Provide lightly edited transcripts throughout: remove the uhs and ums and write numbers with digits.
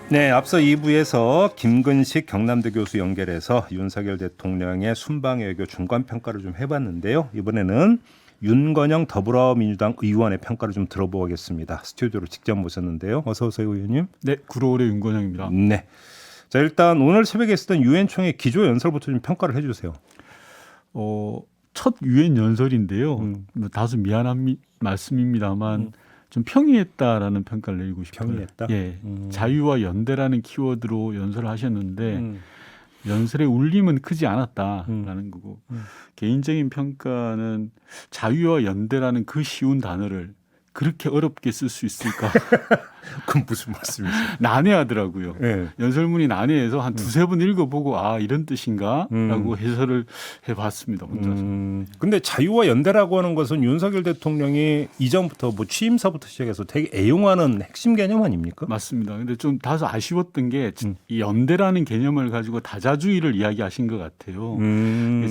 네, 앞서 2부에서 김근식 경남대 교수 연결해서 윤석열 대통령의 순방 외교 중간 평가를 좀 해봤는데요. 이번에는 윤건영 더불어민주당 의원의 평가를 좀 들어보겠습니다. 스튜디오로 직접 모셨는데요. 어서 오세요, 의원님. 네, 구로울의 윤건영입니다. 네. 자, 일단 오늘 새벽에 있었던 유엔 총회 기조 연설부터 좀 평가를 해주세요. 첫 유엔 연설인데요. 다소 미안한 말씀입니다만 좀 평이했다라는 평가를 내리고 싶어요. 평이했다? 예, 자유와 연대라는 키워드로 연설을 하셨는데 연설의 울림은 크지 않았다라는 거고 개인적인 평가는 자유와 연대라는 그 쉬운 단어를 그렇게 어렵게 쓸 수 있을까? 그건 무슨 말씀이세요? 난해하더라고요. 네. 연설문이 난해해서 한 두세 번 읽어보고 아 이런 뜻인가? 라고 해설을 해봤습니다. 혼자서. 근데 자유와 연대라고 하는 것은 윤석열 대통령이 이전부터 뭐 취임사부터 시작해서 되게 애용하는 핵심 개념 아닙니까? 맞습니다. 근데 좀 다소 아쉬웠던 게 이 연대라는 개념을 가지고 다자주의를 이야기하신 것 같아요.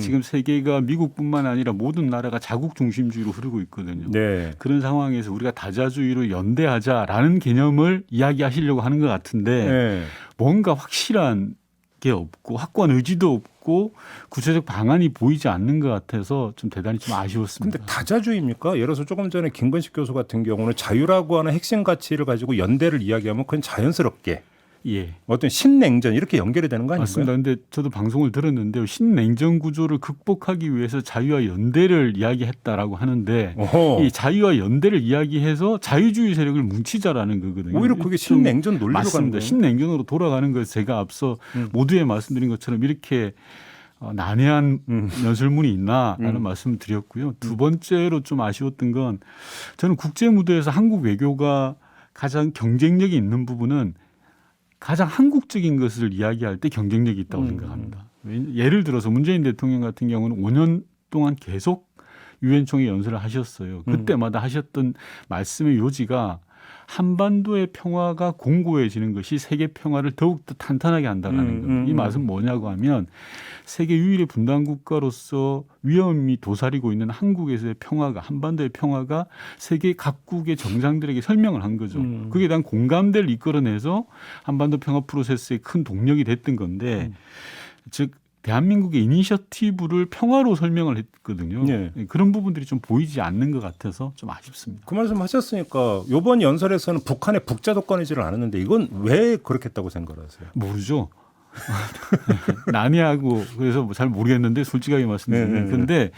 지금 세계가 미국뿐만 아니라 모든 나라가 자국 중심주의로 흐르고 있거든요. 네. 그런 상황에서 우리가 다자주의로 연대하자라는 개념을 이야기하시려고 하는 것 같은데 네. 뭔가 확실한 게 없고 확고한 의지도 없고 구체적 방안이 보이지 않는 것 같아서 좀 대단히 좀 아쉬웠습니다. 근데 다자주의입니까? 예를 들어서 조금 전에 김건식 교수 같은 경우는 자유라고 하는 핵심 가치를 가지고 연대를 이야기하면 그건 자연스럽게 예. 어떤 신냉전 이렇게 연결이 되는 거 아닌가요? 맞습니다. 근데 저도 방송을 들었는데요. 신냉전 구조를 극복하기 위해서 자유와 연대를 이야기했다라고 하는데 어허. 이 자유와 연대를 이야기해서 자유주의 세력을 뭉치자라는 거거든요. 오히려 그게 신냉전 논리로 가는 맞습니다. 거예요. 신냉전으로 돌아가는 거 제가 앞서 모두에 말씀드린 것처럼 이렇게 난해한 연설문이 있나라는 말씀을 드렸고요. 두 번째로 좀 아쉬웠던 건 저는 국제 무대에서 한국 외교가 가장 경쟁력이 있는 부분은 가장 한국적인 것을 이야기할 때 경쟁력이 있다고 생각합니다. 예를 들어서 문재인 대통령 같은 경우는 5년 동안 계속 유엔 총회 연설을 하셨어요. 그때마다 하셨던 말씀의 요지가 한반도의 평화가 공고해지는 것이 세계 평화를 더욱더 탄탄하게 한다는 겁니다. 이 말은 뭐냐고 하면 세계 유일의 분단 국가로서 위험이 도사리고 있는 한국에서의 평화가 한반도의 평화가 세계 각국의 정상들에게 설명을 한 거죠. 그에 대한 공감대를 이끌어내서 한반도 평화 프로세스의 큰 동력이 됐던 건데 즉 대한민국의 이니셔티브를 평화로 설명을 했거든요. 네. 그런 부분들이 좀 보이지 않는 것 같아서 좀 아쉽습니다. 그 말씀 하셨으니까 이번 연설에서는 북한의 북자독권이지를 않았는데 이건 왜 그렇게 했다고 생각하세요? 모르죠. 난해하고 그래서 잘 모르겠는데 솔직하게 말씀드리면 근데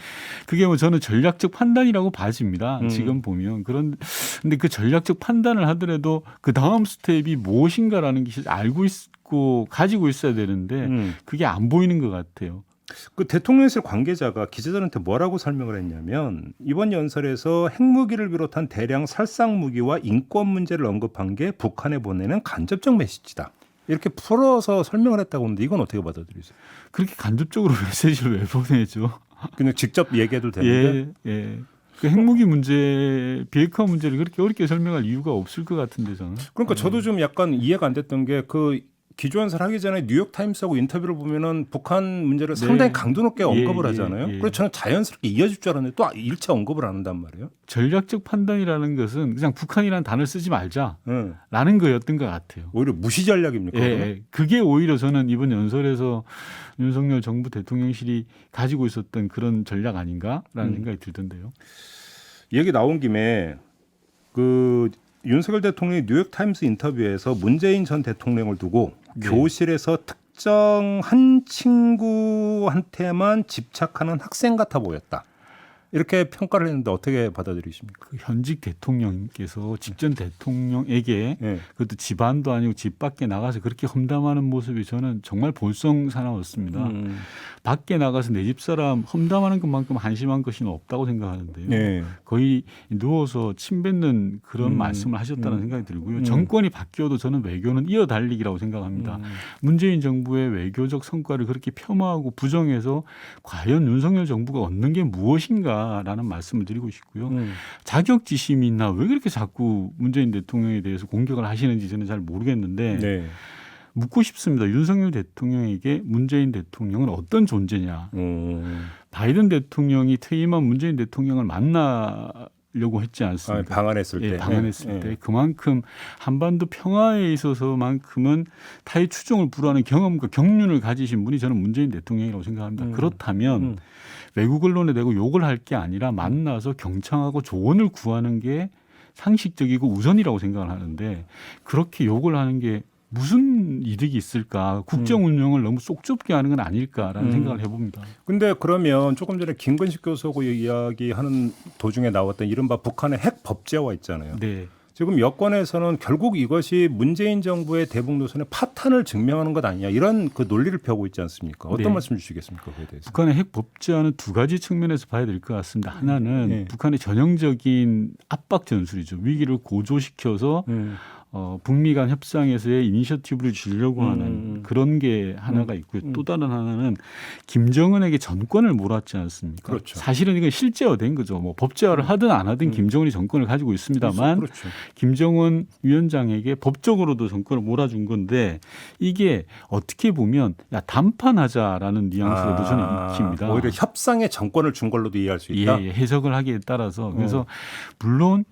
그게 뭐 저는 전략적 판단이라고 봐집니다. 지금 보면 근데 그 전략적 판단을 하더라도 그 다음 스텝이 무엇인가라는 것이 알고 있고 가지고 있어야 되는데 그게 안 보이는 것 같아요. 그 대통령실 관계자가 기자들한테 뭐라고 설명을 했냐면 이번 연설에서 핵무기를 비롯한 대량 살상 무기와 인권 문제를 언급한 게 북한에 보내는 간접적 메시지다. 이렇게 풀어서 설명을 했다고 하는데 이건 어떻게 받아들이세요? 그렇게 간접적으로 메시지를 왜 보내죠? 그냥 직접 얘기해도 되는데. 예. 그 핵무기 문제, 비핵화 문제를 그렇게 어렵게 설명할 이유가 없을 것 같은데 저는. 그러니까 저도 좀 약간 이해가 안 됐던 게 그 기조연설 하기 전에 뉴욕타임스하고 인터뷰를 보면은 북한 문제를 상당히 강도 높게 언급을 하잖아요. 그래서 저는 자연스럽게 이어질 줄 알았는데 또 일체 언급을 안 한단 말이에요. 전략적 판단이라는 것은 그냥 북한이라는 단어를 쓰지 말자라는 거였던 것 같아요. 오히려 무시 전략입니까? 예. 그게 오히려 저는 이번 연설에서 윤석열 정부 대통령실이 가지고 있었던 그런 전략 아닌가라는 생각이 들던데요. 얘기 나온 김에 그 윤석열 대통령이 뉴욕타임스 인터뷰에서 문재인 전 대통령을 두고 교실에서 특정 한 친구한테만 집착하는 학생 같아 보였다. 이렇게 평가를 했는데 어떻게 받아들이십니까? 그 현직 대통령께서 직전 대통령에게 그것도 집안도 아니고 집 밖에 나가서 그렇게 험담하는 모습이 저는 정말 볼썽사나웠습니다. 밖에 나가서 내 집사람 험담하는 것만큼 한심한 것이 없다고 생각하는데요. 거의 누워서 침 뱉는 그런 말씀을 하셨다는 생각이 들고요. 정권이 바뀌어도 저는 외교는 이어달리기라고 생각합니다. 문재인 정부의 외교적 성과를 그렇게 폄하하고 부정해서 과연 윤석열 정부가 얻는 게 무엇인가 라는 말씀을 드리고 싶고요. 자격지심이 있나 왜 그렇게 자꾸 문재인 대통령에 대해서 공격을 하시는지 저는 잘 모르겠는데 묻고 싶습니다. 윤석열 대통령에게 문재인 대통령은 어떤 존재냐. 바이든 대통령이 퇴임한 문재인 대통령을 만나 려고 했지 않습니까? 방한했을 때. 방한했을 때 그만큼 한반도 평화에 있어서만큼은 타의 추종을 불허하는 경험과 경륜을 가지신 분이 저는 문재인 대통령이라고 생각합니다. 그렇다면 외국 언론에 대고 욕을 할 게 아니라 만나서 경청하고 조언을 구하는 게 상식적이고 우선이라고 생각을 하는데 그렇게 욕을 하는 게 무슨 이득이 있을까? 국정 운영을 너무 쏙 좁게 하는 건 아닐까라는 생각을 해봅니다. 근데 그러면 조금 전에 김근식 교수하고 이야기하는 도중에 나왔던 이른바 북한의 핵 법제화 있잖아요. 네. 지금 여권에서는 결국 이것이 문재인 정부의 대북 노선의 파탄을 증명하는 것 아니냐 이런 그 논리를 펴고 있지 않습니까? 어떤 네. 말씀 주시겠습니까? 그에 대해서. 북한의 핵 법제화는 두 가지 측면에서 봐야 될 것 같습니다. 하나는 북한의 전형적인 압박 전술이죠. 위기를 고조시켜서 북미 간 협상에서의 이니셔티브를 주려고 하는 그런 게 하나가 있고요. 또 다른 하나는 김정은에게 전권을 몰았지 않습니까? 그렇죠. 사실은 이건 실제화된 거죠. 뭐 법제화를 하든 안 하든 김정은이 정권을 가지고 있습니다만 그렇죠. 김정은 위원장에게 법적으로도 정권을 몰아준 건데 이게 어떻게 보면 야 단판하자라는 뉘앙스로도 저는 익힙니다. 오히려 협상에 정권을 준 걸로도 이해할 수 있다. 예, 해석을 하기에 따라서 그래서 물론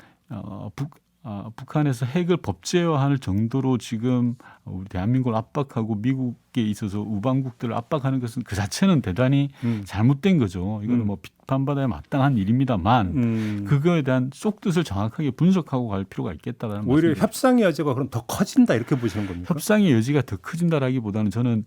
북한에서 핵을 법제화할 정도로 지금 우리 대한민국을 압박하고 미국에 있어서 우방국들을 압박하는 것은 그 자체는 대단히 잘못된 거죠. 이거는 뭐 비판받아야 마땅한 일입니다만 그거에 대한 쏙뜻을 정확하게 분석하고 갈 필요가 있겠다라는 오히려 말씀입니다. 협상의 여지가 그럼 더 커진다 이렇게 보시는 겁니까? 협상의 여지가 더 커진다라기보다는 저는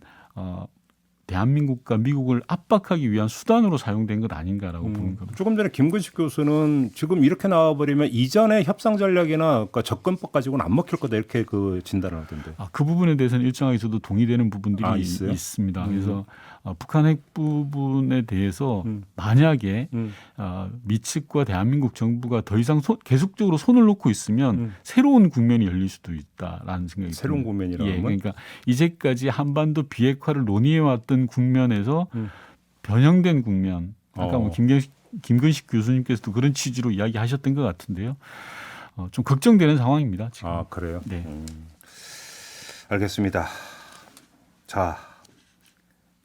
대한민국과 미국을 압박하기 위한 수단으로 사용된 것 아닌가라고 보는 겁니다. 조금 전에 김근식 교수는 지금 이렇게 나와버리면 이전의 협상 전략이나 그러니까 접근법 가지고는 안 먹힐 거다 이렇게 그 진단을 하던데. 그 부분에 대해서는 일정하게 저도 동의되는 부분들이 있습니다. 그래서 북한 핵 부분에 대해서 만약에 미 측과 대한민국 정부가 더 이상 계속적으로 손을 놓고 있으면 새로운 국면이 열릴 수도 있다라는 생각이 듭니다. 새로운 국면이라는 건? 그러니까 이제까지 한반도 비핵화를 논의해왔던 국면에서 변형된 국면. 아까 뭐 김근식 교수님께서도 그런 취지로 이야기하셨던 것 같은데요. 좀 걱정되는 상황입니다. 지금. 그래요? 네. 알겠습니다. 자,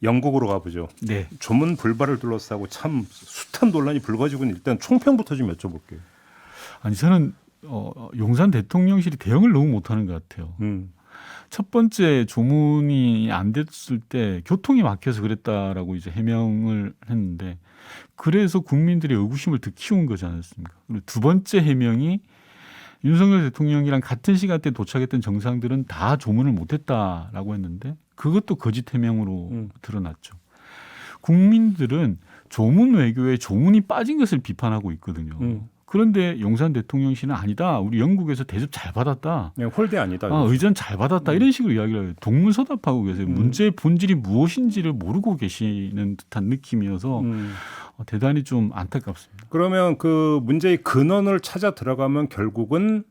영국으로 가보죠. 네. 조문 불발을 둘러싸고 참 숱한 논란이 불거지고 있는 일단 총평부터 좀 여쭤볼게요. 아니 저는 용산 대통령실이 대응을 너무 못하는 것 같아요. 첫 번째 조문이 안 됐을 때 교통이 막혀서 그랬다라고 이제 해명을 했는데 그래서 국민들의 의구심을 더 키운 거지 않았습니까? 그리고 두 번째 해명이 윤석열 대통령이랑 같은 시간대에 도착했던 정상들은 다 조문을 못했다라고 했는데 그것도 거짓 해명으로 드러났죠. 국민들은 조문 외교에 조문이 빠진 것을 비판하고 있거든요. 그런데 용산 대통령실은 아니다. 우리 영국에서 대접 잘 받았다. 그냥 홀대 아니다. 의전 잘 받았다. 이런 식으로 이야기를 해요. 동문서답하고 계세요. 문제의 본질이 무엇인지를 모르고 계시는 듯한 느낌이어서 대단히 좀 안타깝습니다. 그러면 그 문제의 근원을 찾아 들어가면 결국은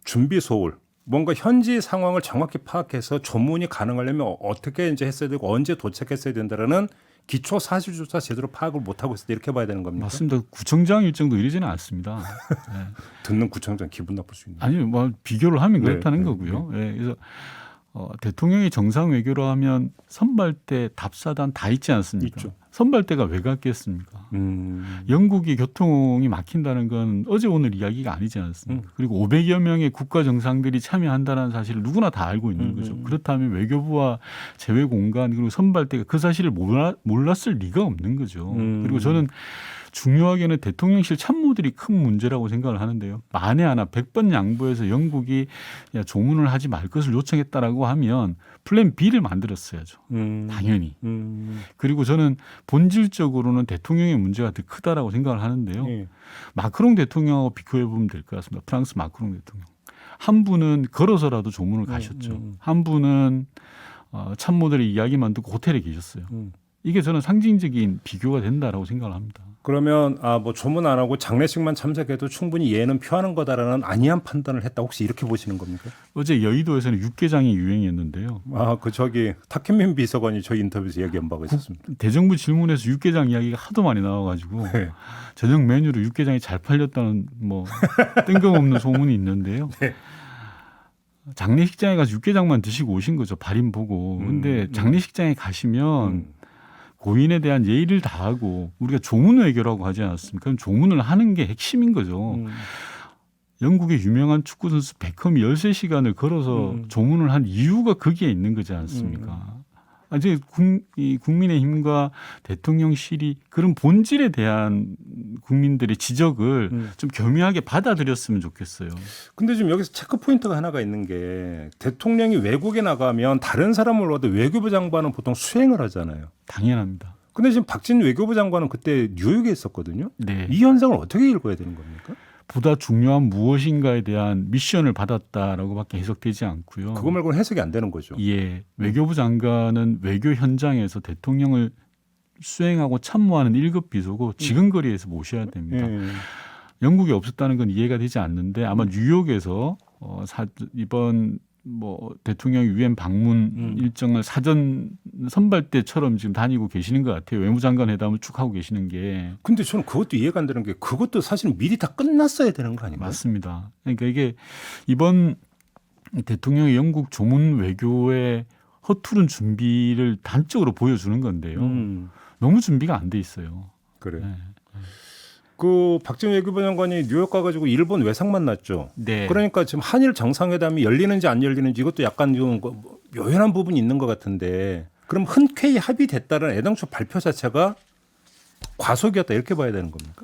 준비 소홀. 뭔가 현지 상황을 정확히 파악해서 조문이 가능하려면 어떻게 이제 했어야 되고 언제 도착했어야 된다라는 기초 사실조차 제대로 파악을 못 하고 있을 때 이렇게 봐야 되는 겁니까? 맞습니다. 구청장 일정도 이러지는 않습니다. 네. 듣는 구청장 기분 나쁠 수 있는. 아니 뭐 비교를 하면 그렇다는 거고요. 네. 그래서 대통령이 정상 외교로 하면 선발대, 답사단 다 있지 않습니까? 있죠. 선발대가 왜 갔겠습니까? 영국이 교통이 막힌다는 건 어제 오늘 이야기가 아니지 않습니까? 그리고 500여 명의 국가 정상들이 참여한다는 사실을 누구나 다 알고 있는 거죠. 그렇다면 외교부와 재외공간 그리고 선발대가 그 사실을 몰랐을 리가 없는 거죠. 그리고 저는 중요하게는 대통령실 참모들이 큰 문제라고 생각을 하는데요. 만에 하나 100번 양보해서 영국이 조문을 하지 말 것을 요청했다라고 하면 플랜 B를 만들었어야죠. 당연히. 그리고 저는 본질적으로는 대통령의 문제가 더 크다라고 생각을 하는데요. 마크롱 대통령하고 비교해 보면 될 것 같습니다. 프랑스 마크롱 대통령. 한 분은 걸어서라도 조문을 가셨죠. 한 분은 참모들의 이야기만 듣고 호텔에 계셨어요. 이게 저는 상징적인 비교가 된다라고 생각을 합니다. 그러면 뭐 조문 안 하고 장례식만 참석해도 충분히 예는 표하는 거다라는 안이한 판단을 했다. 혹시 이렇게 보시는 겁니까? 어제 여의도에서는 육개장이 유행이었는데요. 그 저기 탁현민 비서관이 저희 인터뷰에서 얘기한 바가 있었습니다. 대정부 질문에서 육개장 이야기가 하도 많이 나와가지고 네. 저녁 메뉴로 육개장이 잘 팔렸다는 뭐 뜬금없는 소문이 있는데요. 네. 장례식장에 가서 육개장만 드시고 오신 거죠. 발인 보고. 근데 장례식장에 가시면 고인에 대한 예의를 다하고 우리가 조문 외교라고 하지 않았습니까? 그럼 조문을 하는 게 핵심인 거죠. 영국의 유명한 축구 선수 베컴이 13시간을 걸어서 조문을 한 이유가 거기에 있는 거지 않습니까? 이제 국민의힘과 대통령실이 그런 본질에 대한 국민들의 지적을 좀 교묘하게 받아들였으면 좋겠어요. 근데 지금 여기서 체크 포인트가 하나가 있는 게 대통령이 외국에 나가면 다른 사람을 와도 외교부 장관은 보통 수행을 하잖아요. 당연합니다. 근데 지금 박진 외교부 장관은 그때 뉴욕에 있었거든요. 네. 이 현상을 어떻게 읽어야 되는 겁니까? 보다 중요한 무엇인가에 대한 미션을 받았다라고밖에 해석되지 않고요. 그거 말고는 해석이 안 되는 거죠. 예, 외교부 장관은 외교 현장에서 대통령을 수행하고 참모하는 1급 비서고 지근거리에서 모셔야 됩니다. 영국에 없었다는 건 이해가 되지 않는데 아마 뉴욕에서 이번 대통령 유엔 방문 일정을 사전 선발 때처럼 지금 다니고 계시는 것 같아요. 외무장관 회담을 쭉 하고 계시는 게. 근데 저는 그것도 이해가 안 되는 게 그것도 사실 미리 다 끝났어야 되는 거 아닌가요? 맞습니다. 그러니까 이게 이번 대통령의 영국 조문 외교의 허투른 준비를 단적으로 보여주는 건데요. 너무 준비가 안 돼 있어요. 그래. 네. 그 박진 외교부 장관이 뉴욕 가가지고 일본 외상 만났죠. 네. 그러니까 지금 한일 정상회담이 열리는지 안 열리는지 이것도 약간 좀 묘연한 부분이 있는 것 같은데 그럼 흔쾌히 합의됐다는 애당초 발표 자체가 과속이었다 이렇게 봐야 되는 겁니까?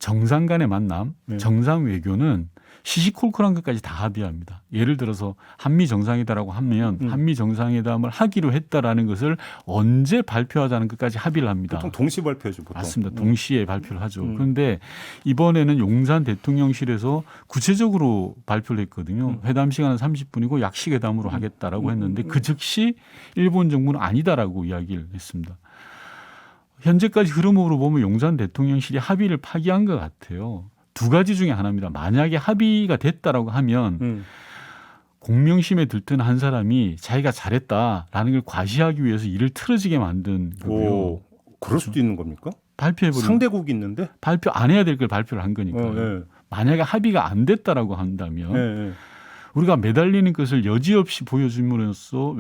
정상 간의 만남, 정상 외교는 시시콜콜한 것까지 다 합의합니다. 예를 들어서 한미 정상회담이라고 하면 한미 정상회담을 하기로 했다라는 것을 언제 발표하자는 것까지 합의를 합니다. 보통 동시 발표죠. 보통. 맞습니다. 동시에 발표를 하죠. 그런데 이번에는 용산 대통령실에서 구체적으로 발표를 했거든요. 회담 시간은 30분이고 약식 회담으로 하겠다라고 했는데 그 즉시 일본 정부는 아니다라고 이야기를 했습니다. 현재까지 흐름으로 보면 용산 대통령실이 합의를 파기한 것 같아요. 두 가지 중에 하나입니다. 만약에 합의가 됐다라고 하면 공명심에 들뜬 한 사람이 자기가 잘했다라는 걸 과시하기 위해서 일을 틀어지게 만든 거고요. 그럴 수도 있는 겁니까? 발표해버린 상대국이 있는데 발표 안 해야 될 걸 발표를 한 거니까요. 네. 만약에 합의가 안 됐다라고 한다면 네. 우리가 매달리는 것을 여지없이 보여줌으로써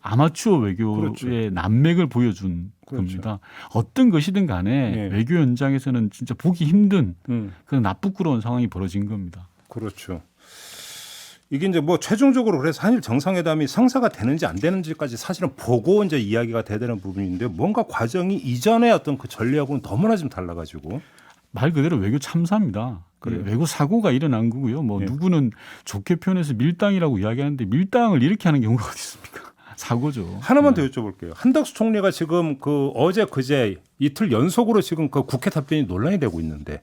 아마추어 외교의 그렇죠. 난맥을 보여준 겁니다. 어떤 것이든 간에 외교 현장에서는 진짜 보기 힘든 그런 나쁘끄러운 상황이 벌어진 겁니다. 그렇죠. 이게 이제 최종적으로 그래서 한일 정상회담이 성사가 되는지 안 되는지까지 사실은 보고 이제 이야기가 돼야 되는 부분인데 뭔가 과정이 이전의 어떤 그 전례하고는 너무나 좀 달라가지고 말 그대로 외교 참사입니다. 그래요. 외교 사고가 일어난 거고요. 누구는 좋게 표현해서 밀당이라고 이야기하는데 밀당을 이렇게 하는 경우가 어디 있습니까? 사고죠. 하나만 더 여쭤볼게요. 한덕수 총리가 지금 어제 그제 이틀 연속으로 지금 그 국회 답변이 논란이 되고 있는데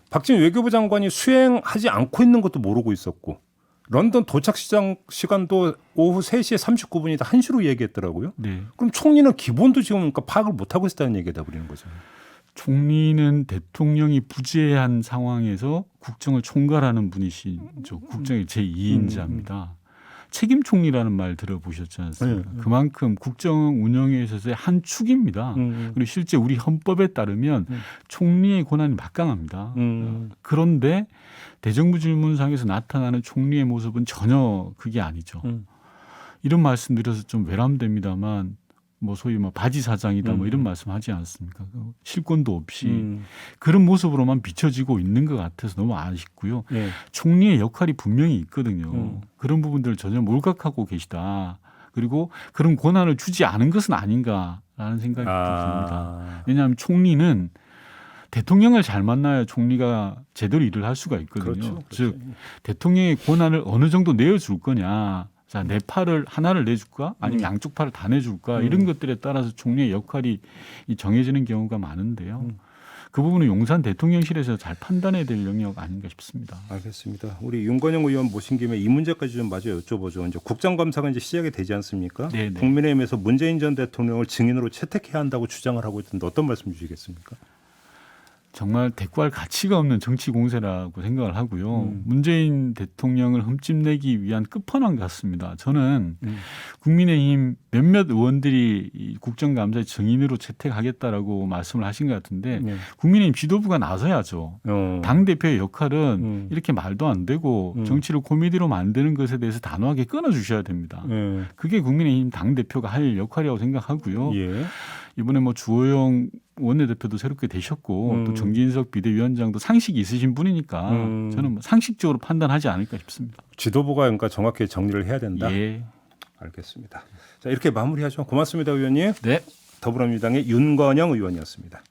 박진 외교부 장관이 수행하지 않고 있는 것도 모르고 있었고 런던 도착 시간도 오후 3시에 39분이다 1시로 얘기했더라고요. 그럼 총리는 기본도 지금 그러니까 파악을 못하고 있다는 얘기가 돼버리는 거죠. 총리는 대통령이 부재한 상황에서 국정을 총괄하는 분이시죠. 국정의 제2인자입니다. 책임 총리라는 말 들어보셨지 않습니까? 그만큼 국정 운영에 있어서의 한 축입니다. 그리고 실제 우리 헌법에 따르면 총리의 권한이 막강합니다. 그런데 대정부 질문상에서 나타나는 총리의 모습은 전혀 그게 아니죠. 이런 말씀 드려서 좀 외람됩니다만 소위 바지 사장이다 이런 말씀하지 않습니까? 실권도 없이 그런 모습으로만 비춰지고 있는 것 같아서 너무 아쉽고요. 총리의 역할이 분명히 있거든요. 그런 부분들을 전혀 몰각하고 계시다. 그리고 그런 권한을 주지 않은 것은 아닌가라는 생각이 듭니다. 왜냐하면 총리는 대통령을 잘 만나야 총리가 제대로 일을 할 수가 있거든요. 그렇죠. 즉 대통령의 권한을 어느 정도 내어줄 거냐. 자, 내 팔을 하나를 내줄까? 아니면 양쪽 팔을 다 내줄까? 이런 것들에 따라서 총리의 역할이 정해지는 경우가 많은데요. 그 부분은 용산 대통령실에서 잘 판단해야 될 영역 아닌가 싶습니다. 알겠습니다. 우리 윤건영 의원 모신 김에 이 문제까지 좀 마저 여쭤보죠. 이제 국정감사가 이제 시작이 되지 않습니까? 국민의힘에서 문재인 전 대통령을 증인으로 채택해야 한다고 주장을 하고 있던데 어떤 말씀 주시겠습니까? 정말 대꾸할 가치가 없는 정치 공세라고 생각을 하고요. 문재인 대통령을 흠집내기 위한 끝판왕 같습니다. 저는 국민의힘 몇몇 의원들이 이 국정감사의 증인으로 채택하겠다라고 말씀을 하신 것 같은데 네. 국민의힘 지도부가 나서야죠. 당 대표의 역할은 이렇게 말도 안 되고 정치를 코미디로 만드는 것에 대해서 단호하게 끊어주셔야 됩니다. 그게 국민의힘 당 대표가 할 역할이라고 생각하고요. 예. 이번에 뭐 주호영 원내대표도 새롭게 되셨고 또 정진석 비대위원장도 상식이 있으신 분이니까 저는 뭐 상식적으로 판단하지 않을까 싶습니다. 지도부가 그러니까 정확히 정리를 해야 된다. 예. 알겠습니다. 자, 이렇게 마무리하죠. 고맙습니다, 의원님. 네. 더불어민주당의 윤건영 의원이었습니다.